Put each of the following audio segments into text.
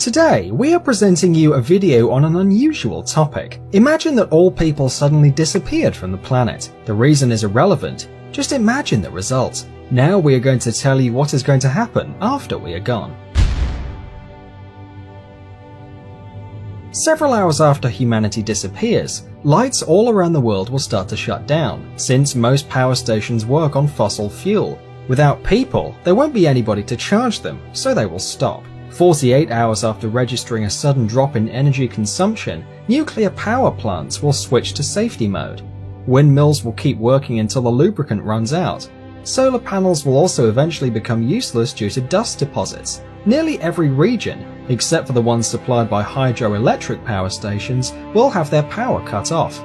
Today, we are presenting you a video on an unusual topic. Imagine that all people suddenly disappeared from the planet. The reason is irrelevant, just imagine the result. Now we are going to tell you what is going to happen after we are gone. Several hours after humanity disappears, lights all around the world will start to shut down, since most power stations work on fossil fuel. Without people, there won't be anybody to charge them, so they will stop. 48 hours after registering a sudden drop in energy consumption, nuclear power plants will switch to safety mode. Windmills will keep working until the lubricant runs out. Solar panels will also eventually become useless due to dust deposits. Nearly every region, except for the ones supplied by hydroelectric power stations, will have their power cut off.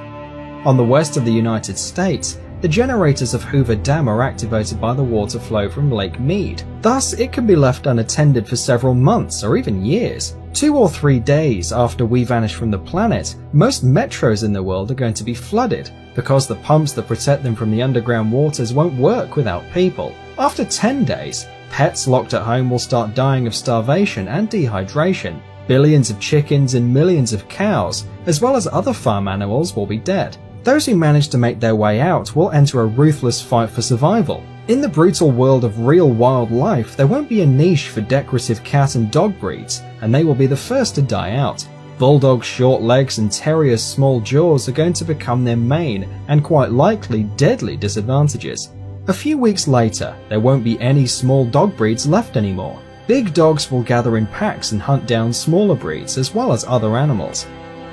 On the west of the United States, the generators of Hoover Dam are activated by the water flow from Lake Mead. Thus, it can be left unattended for several months or even years. 2 or 3 days after we vanish from the planet, most metros in the world are going to be flooded because the pumps that protect them from the underground waters won't work without people. After 10 days, pets locked at home will start dying of starvation and dehydration. Billions of chickens and millions of cows, as well as other farm animals, will be dead. Those who manage to make their way out will enter a ruthless fight for survival. In the brutal world of real wildlife, there won't be a niche for decorative cat and dog breeds, and they will be the first to die out. Bulldogs' short legs and terriers' small jaws are going to become their main, and quite likely deadly, disadvantages. A few weeks later, there won't be any small dog breeds left anymore. Big dogs will gather in packs and hunt down smaller breeds as well as other animals.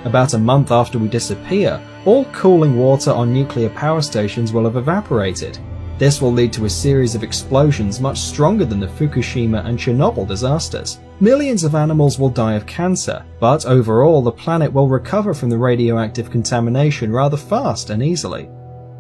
About a month after we disappear, all cooling water on nuclear power stations will have evaporated. This will lead to a series of explosions much stronger than the Fukushima and Chernobyl disasters. Millions of animals will die of cancer, but overall the planet will recover from the radioactive contamination rather fast and easily.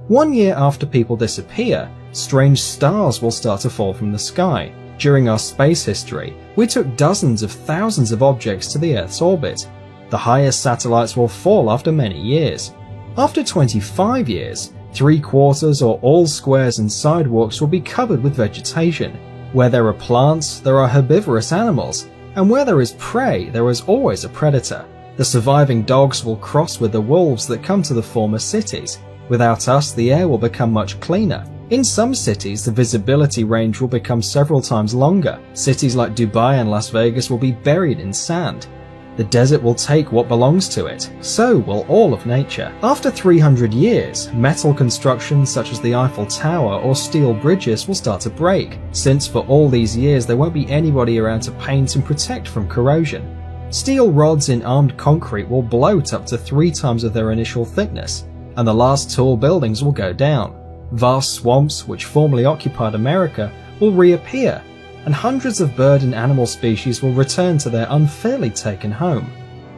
1 year after people disappear, strange stars will start to fall from the sky. During our space history, we took dozens of thousands of objects to the Earth's orbit. The highest satellites will fall after many years. After 25 years, 3/4 or all squares and sidewalks will be covered with vegetation. Where there are plants, there are herbivorous animals, and where there is prey, there is always a predator. The surviving dogs will cross with the wolves that come to the former cities. Without us, the air will become much cleaner. In some cities, the visibility range will become several times longer. Cities like Dubai and Las Vegas will be buried in sand. The desert will take what belongs to it, so will all of nature. After 300 years, metal constructions such as the Eiffel Tower or steel bridges will start to break, since for all these years there won't be anybody around to paint and protect from corrosion. Steel rods in armed concrete will bloat up to 3 times of their initial thickness, and the last tall buildings will go down. Vast swamps, which formerly occupied America, will reappear, and hundreds of bird and animal species will return to their unfairly taken home.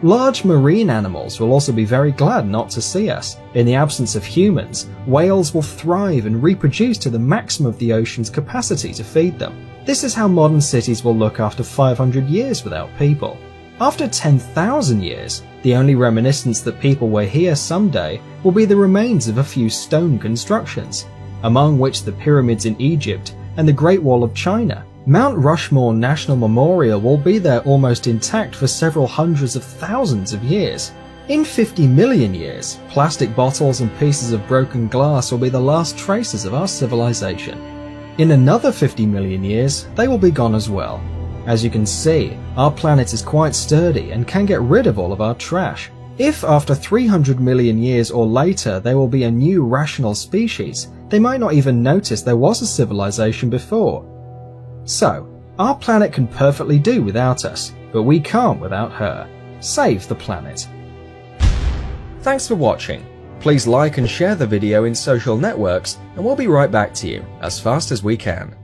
Large marine animals will also be very glad not to see us. In the absence of humans, whales will thrive and reproduce to the maximum of the ocean's capacity to feed them. This is how modern cities will look after 500 years without people. After 10,000 years, the only reminiscence that people were here someday will be the remains of a few stone constructions, among which the pyramids in Egypt and the Great Wall of China. Mount Rushmore National Memorial will be there almost intact for several hundreds of thousands of years. In 50 million years, plastic bottles and pieces of broken glass will be the last traces of our civilization. In another 50 million years, they will be gone as well. As you can see, our planet is quite sturdy and can get rid of all of our trash. If after 300 million years or later there will be a new rational species, they might not even notice there was a civilization before. So, our planet can perfectly do without us, but we can't without her. Save the planet. Thanks for watching. Please like and share the video in social networks, and we'll be right back to you as fast as we can.